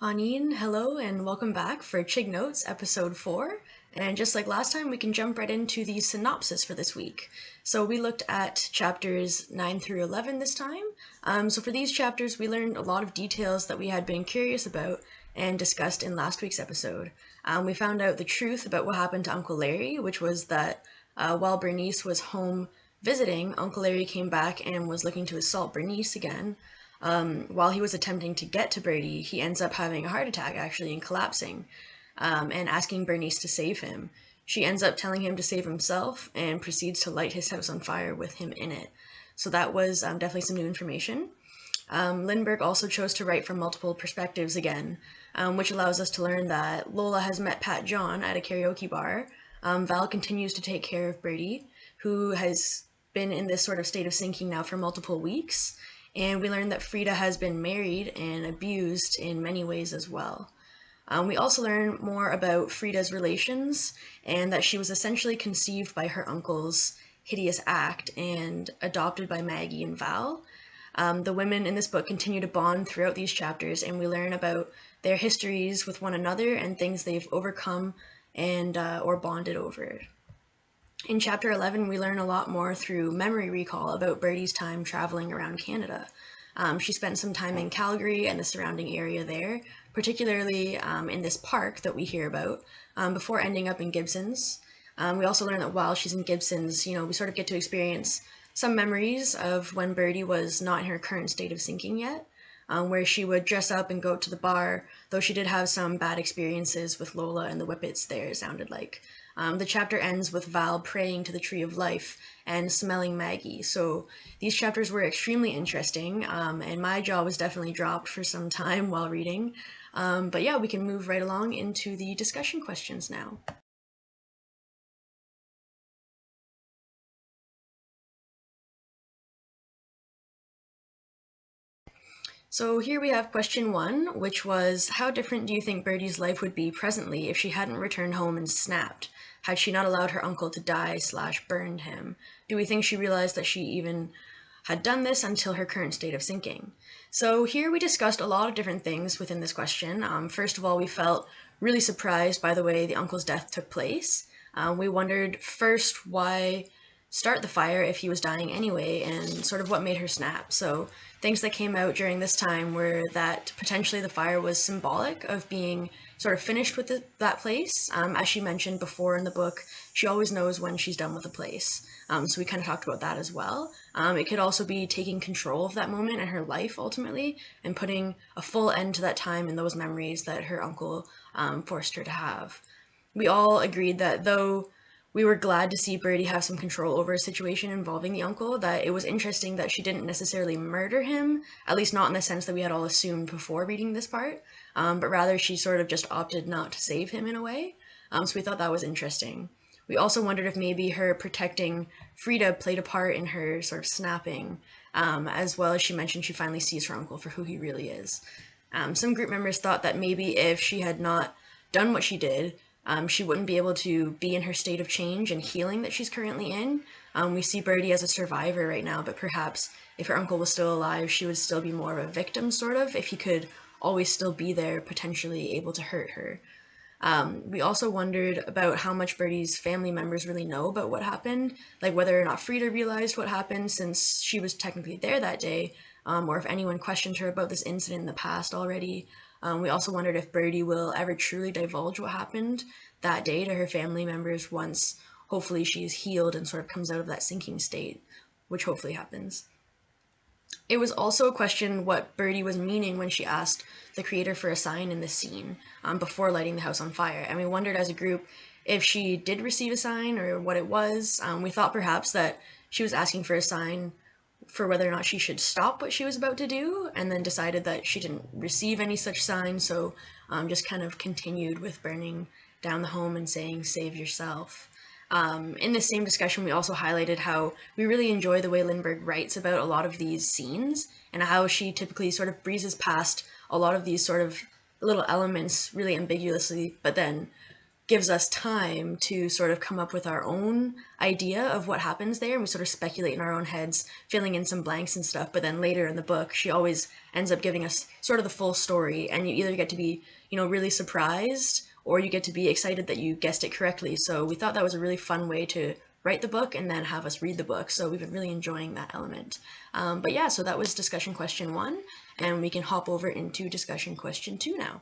Anine, hello and welcome back for ChigNotes episode 4. And just like last time, we can jump right into the synopsis for this week. So we looked at chapters 9 through 11 this time. So for these chapters, we learned a lot of details that we had been curious about and discussed in last week's episode. We found out the truth about what happened to Uncle Larry, which was that while Bernice was home visiting, Uncle Larry came back and was looking to assault Bernice again. While he was attempting to get to Birdie, he ends up having a heart attack actually and collapsing, and asking Bernice to save him. She ends up telling him to save himself and proceeds to light his house on fire with him in it. So that was definitely some new information. Lindbergh also chose to write from multiple perspectives again, which allows us to learn that Lola has met Pat John at a karaoke bar. Val continues to take care of Birdie, who has been in this sort of state of sinking now for multiple weeks. And we learn that Frida has been married and abused in many ways as well. We also learn more about Frida's relations and that she was essentially conceived by her uncle's hideous act and adopted by Maggie and Val. The women in this book continue to bond throughout these chapters, and we learn about their histories with one another and things they've overcome and or bonded over. In chapter 11, we learn a lot more through memory recall about Birdie's time traveling around Canada. She spent some time in Calgary and the surrounding area there, particularly in this park that we hear about, before ending up in Gibson's. We also learn that while she's in Gibson's, we sort of get to experience some memories of when Birdie was not in her current state of sinking yet, where she would dress up and go to the bar, though she did have some bad experiences with Lola and the Whippets there, it sounded like. The chapter ends with Val praying to the Tree of Life and smelling Maggie. So these chapters were extremely interesting, and my jaw was definitely dropped for some time while reading. But yeah, we can move right along into the discussion questions now. So here we have question 1, which was, how different do you think Birdie's life would be presently if she hadn't returned home and snapped? Had she not allowed her uncle to die/burned him? Do we think she realized that she even had done this until her current state of sinking? So here we discussed a lot of different things within this question. First of all, we felt really surprised by the way the uncle's death took place. We wondered first why start the fire if he was dying anyway, and sort of what made her snap. So things that came out during this time were that potentially the fire was symbolic of being sort of finished with that place. As she mentioned before in the book, she always knows when she's done with a place. So we kind of talked about that as well. It could also be taking control of that moment in her life ultimately and putting a full end to that time and those memories that her uncle forced her to have. We all agreed that though we were glad to see Birdie have some control over a situation involving the uncle, that it was interesting that she didn't necessarily murder him, at least not in the sense that we had all assumed before reading this part, but rather she sort of just opted not to save him in a way. So we thought that was interesting. We also wondered if maybe her protecting Frida played a part in her sort of snapping, as well as she mentioned she finally sees her uncle for who he really is. Some group members thought that maybe if she had not done what she did, she wouldn't be able to be in her state of change and healing that she's currently in. We see Birdie as a survivor right now, but perhaps if her uncle was still alive, she would still be more of a victim, sort of, if he could always still be there, potentially able to hurt her. We also wondered about how much Birdie's family members really know about what happened, like whether or not Frida realized what happened since she was technically there that day, or if anyone questioned her about this incident in the past already. We also wondered if Birdie will ever truly divulge what happened that day to her family members once hopefully she is healed and sort of comes out of that sinking state, which hopefully happens. It was also a question what Birdie was meaning when she asked the creator for a sign in this scene before lighting the house on fire. And we wondered as a group if she did receive a sign or what it was. We thought perhaps that she was asking for a sign for whether or not she should stop what she was about to do, and then decided that she didn't receive any such sign, so just kind of continued with burning down the home and saying, "Save yourself." In this same discussion, we also highlighted how we really enjoy the way Lindbergh writes about a lot of these scenes and how she typically sort of breezes past a lot of these sort of little elements really ambiguously, but then gives us time to sort of come up with our own idea of what happens there, and we sort of speculate in our own heads, filling in some blanks and stuff. But then later in the book, she always ends up giving us sort of the full story, and you either get to be, really surprised, or you get to be excited that you guessed it correctly. So we thought that was a really fun way to write the book and then have us read the book. So we've been really enjoying that element. But yeah, so that was discussion question 1, and we can hop over into discussion question 2 now.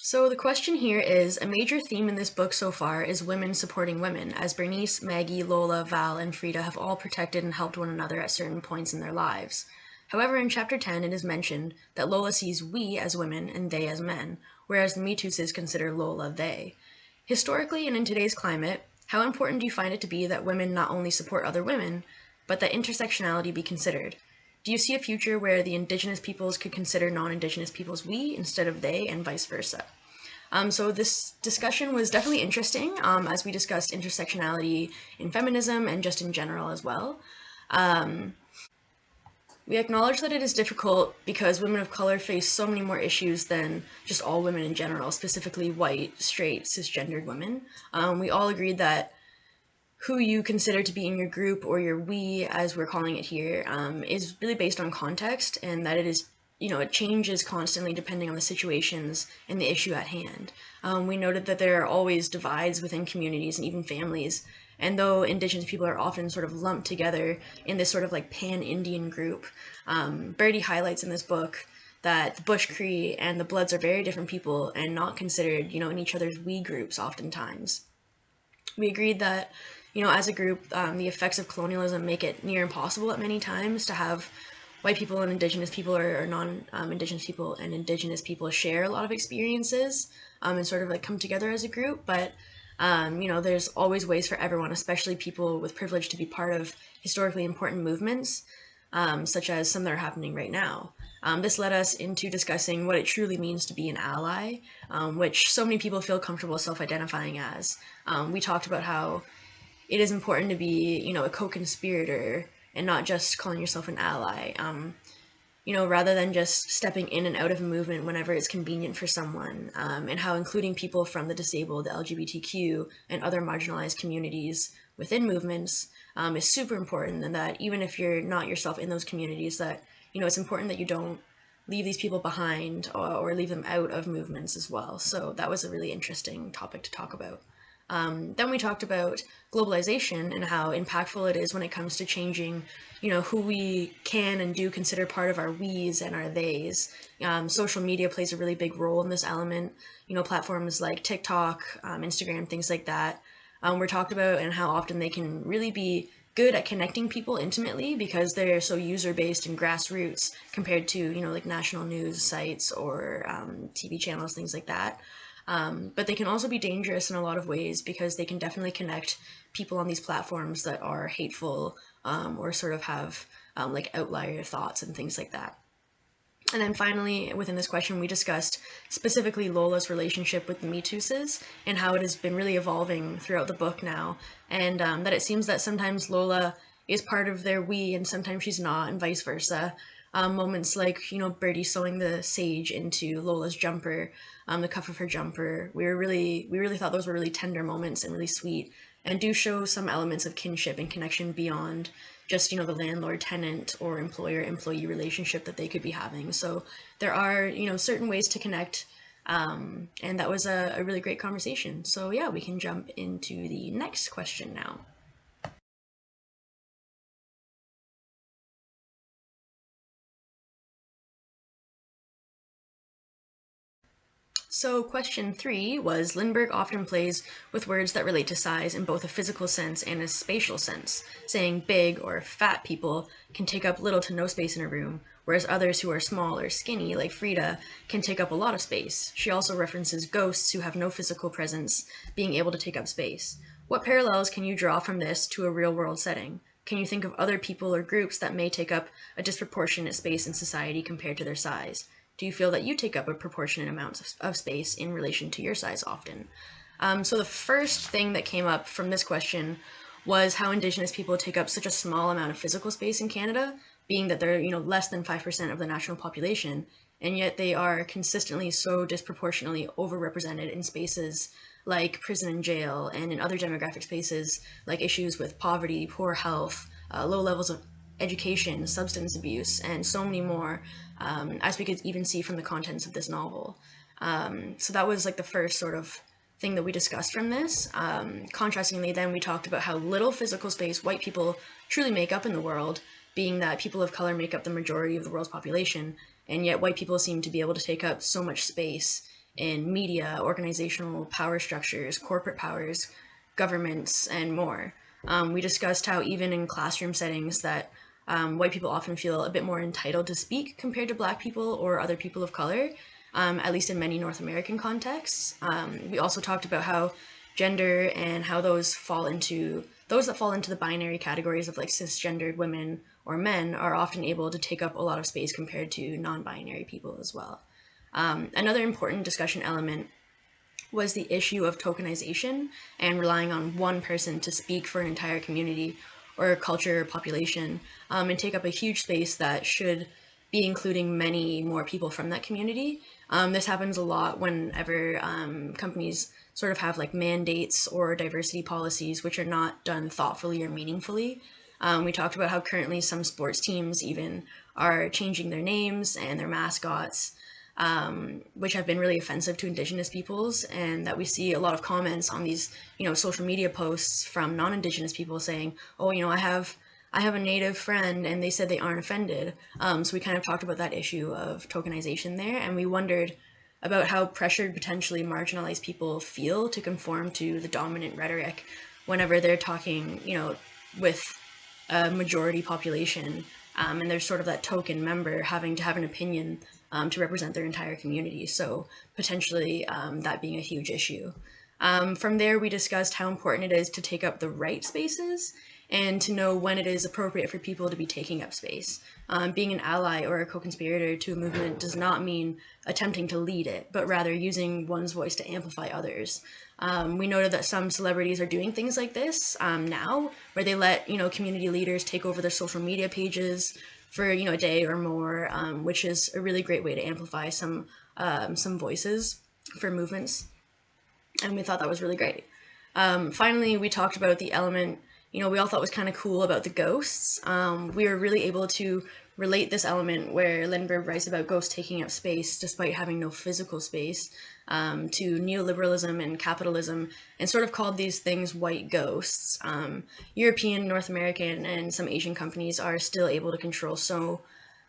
So the question here is, a major theme in this book so far is women supporting women, as Bernice, Maggie, Lola, Val, and Frida have all protected and helped one another at certain points in their lives. However, in chapter 10 it is mentioned that Lola sees we as women and they as men, whereas the Mituses consider Lola they. Historically and in today's climate, how important do you find it to be that women not only support other women, but that intersectionality be considered? Do you see a future where the indigenous peoples could consider non-indigenous peoples we instead of they, and vice versa? So this discussion was definitely interesting, as we discussed intersectionality in feminism and just in general as well. We acknowledge that it is difficult because women of color face so many more issues than just all women in general, specifically white, straight, cisgendered women. We all agreed that who you consider to be in your group, or your we, as we're calling it here, is really based on context, and that it is, it changes constantly depending on the situations and the issue at hand. We noted that there are always divides within communities and even families, and though Indigenous people are often sort of lumped together in this sort of like pan-Indian group, Birdie highlights in this book that the Bush Cree and the Bloods are very different people and not considered, in each other's we groups oftentimes. We agreed that, as a group, the effects of colonialism make it near impossible at many times to have white people and indigenous people, or non-indigenous people and indigenous people share a lot of experiences, and sort of like come together as a group. But there's always ways for everyone, especially people with privilege, to be part of historically important movements, such as some that are happening right now. This led us into discussing what it truly means to be an ally, which so many people feel comfortable self-identifying as. We talked about how it is important to be, a co-conspirator and not just calling yourself an ally. Rather than just stepping in and out of a movement whenever it's convenient for someone, and how including people from the disabled, the LGBTQ, and other marginalized communities within movements is super important, and that even if you're not yourself in those communities, that, it's important that you don't leave these people behind, or leave them out of movements as well. So that was a really interesting topic to talk about. Then we talked about globalization and how impactful it is when it comes to changing, who we can and do consider part of our we's and our they's. Social media plays a really big role in this element. Platforms like TikTok, Instagram, things like that, were talked about, and how often they can really be good at connecting people intimately because they're so user-based and grassroots compared to, like national news sites or TV channels, things like that. But they can also be dangerous in a lot of ways because they can definitely connect people on these platforms that are hateful, or sort of have like outlier thoughts and things like that. And then finally, within this question, we discussed specifically Lola's relationship with the Mituses and how it has been really evolving throughout the book now, and that it seems that sometimes Lola is part of their we and sometimes she's not, and vice versa. Moments like, Birdie sewing the sage into Lola's jumper, the cuff of her jumper, we really thought those were really tender moments and really sweet, and do show some elements of kinship and connection beyond just, the landlord-tenant or employer-employee relationship that they could be having. So there are, certain ways to connect, and that was a really great conversation. So yeah, we can jump into the next question now. So question 3 was, Lindbergh often plays with words that relate to size in both a physical sense and a spatial sense, saying big or fat people can take up little to no space in a room, whereas others who are small or skinny, like Frida, can take up a lot of space. She also references ghosts who have no physical presence being able to take up space. What parallels can you draw from this to a real-world setting? Can you think of other people or groups that may take up a disproportionate space in society compared to their size? Do you feel that you take up a proportionate amount of space in relation to your size often? So the first thing that came up from this question was how Indigenous people take up such a small amount of physical space in Canada, being that they're, less than 5% of the national population, and yet they are consistently so disproportionately overrepresented in spaces like prison and jail, and in other demographic spaces like issues with poverty, poor health, low levels of education, substance abuse, and so many more, as we could even see from the contents of this novel. So that was like the first sort of thing that we discussed from this. Contrastingly, then we talked about how little physical space white people truly make up in the world, being that people of color make up the majority of the world's population, and yet white people seem to be able to take up so much space in media, organizational power structures, corporate powers, governments, and more. We discussed how even in classroom settings that white people often feel a bit more entitled to speak compared to black people or other people of color, at least in many North American contexts. We also talked about how gender and how those that fall into the binary categories of like cisgendered women or men are often able to take up a lot of space compared to non-binary people as well. Another important discussion element was the issue of tokenization and relying on one person to speak for an entire community or culture or population, and take up a huge space that should be including many more people from that community. This happens a lot whenever companies sort of have like mandates or diversity policies which are not done thoughtfully or meaningfully. We talked about how currently some sports teams even are changing their names and their mascots, which have been really offensive to Indigenous peoples, and that we see a lot of comments on these, social media posts from non-Indigenous people saying, "Oh, I have a Native friend, and they said they aren't offended." So we kind of talked about that issue of tokenization there, and we wondered about how pressured potentially marginalized people feel to conform to the dominant rhetoric whenever they're talking, with a majority population, and there's sort of that token member having to have an opinion to represent their entire community. So potentially that being a huge issue. From there, we discussed how important it is to take up the right spaces and to know when it is appropriate for people to be taking up space. Being an ally or a co-conspirator to a movement does not mean attempting to lead it, but rather using one's voice to amplify others. We noted that some celebrities are doing things like this now, where they let community leaders take over their social media pages for a day or more, which is a really great way to amplify some voices for movements, and we thought that was really great. Finally, we talked about the element we all thought was kind of cool about the ghosts. We were really able to relate this element where Lindbergh writes about ghosts taking up space despite having no physical space, to neoliberalism and capitalism, and sort of called these things white ghosts. European, North American, and some Asian companies are still able to control so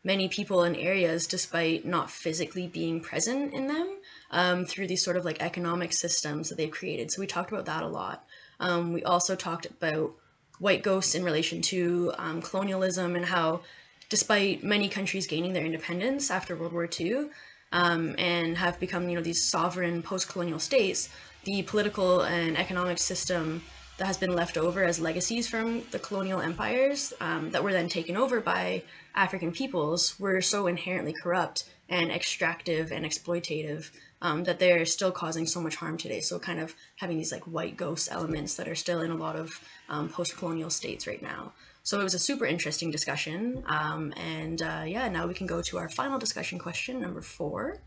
many people and areas despite not physically being present in them, through these sort of like economic systems that they've created. So we talked about that a lot. We also talked about white ghosts in relation to colonialism and how, despite many countries gaining their independence after World War II, and have become these sovereign post-colonial states, the political and economic system that has been left over as legacies from the colonial empires, that were then taken over by African peoples, were so inherently corrupt and extractive and exploitative, that they're still causing so much harm today. So kind of having these like white ghost elements that are still in a lot of post-colonial states right now. So it was a super interesting discussion. Now we can go to our final discussion question, number 4.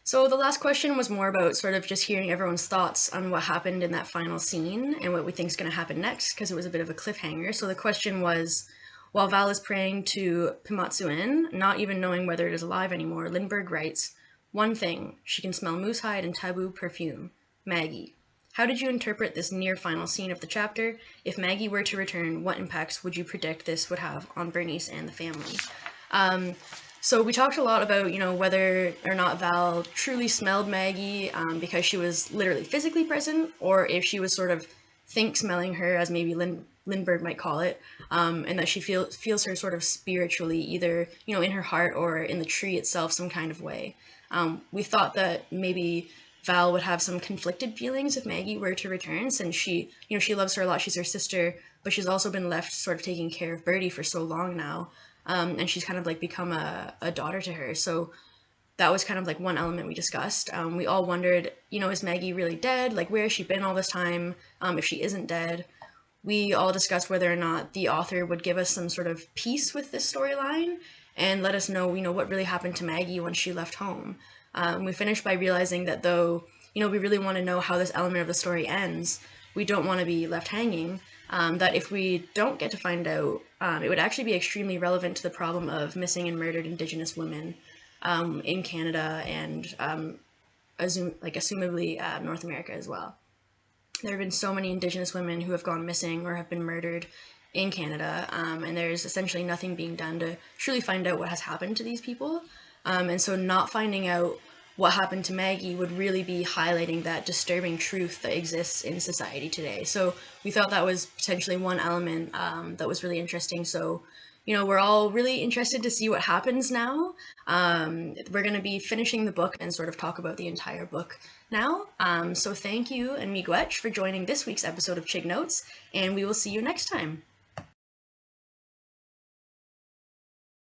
So the last question was more about sort of just hearing everyone's thoughts on what happened in that final scene and what we think is going to happen next, because it was a bit of a cliffhanger. So the question was, while Val is praying to Pimatsuen, not even knowing whether it is alive anymore, Lindbergh writes, "One thing, she can smell moose hide and taboo perfume. Maggie. How did you interpret this near final scene of the chapter? If Maggie were to return, what impacts would you predict this would have on Bernice and the family?" So we talked a lot about, whether or not Val truly smelled Maggie, because she was literally physically present, or if she was sort of smelling her, as maybe Lindbergh might call it, and that she feels her sort of spiritually, either, in her heart or in the tree itself, some kind of way. We thought that maybe Val would have some conflicted feelings if Maggie were to return, since she loves her a lot, she's her sister, but she's also been left sort of taking care of Birdie for so long now. and she's kind of like become a daughter to her. So that was kind of like one element we discussed. We all wondered, is Maggie really dead? Like, where has she been all this time? If she isn't dead, we all discussed whether or not the author would give us some sort of peace with this storyline and let us know, what really happened to Maggie once she left home. We finished by realizing that though, we really want to know how this element of the story ends, we don't want to be left hanging. That if we don't get to find out, it would actually be extremely relevant to the problem of missing and murdered Indigenous women in Canada and assumably North America as well. There have been so many Indigenous women who have gone missing or have been murdered in Canada, and there's essentially nothing being done to truly find out what has happened to these people. And so, not finding out what happened to Maggie would really be highlighting that disturbing truth that exists in society today. So, we thought that was potentially one element that was really interesting. So, we're all really interested to see what happens now. We're going to be finishing the book and sort of talk about the entire book now. So thank you and Miigwech for joining this week's episode of ChigNotes, and we will see you next time.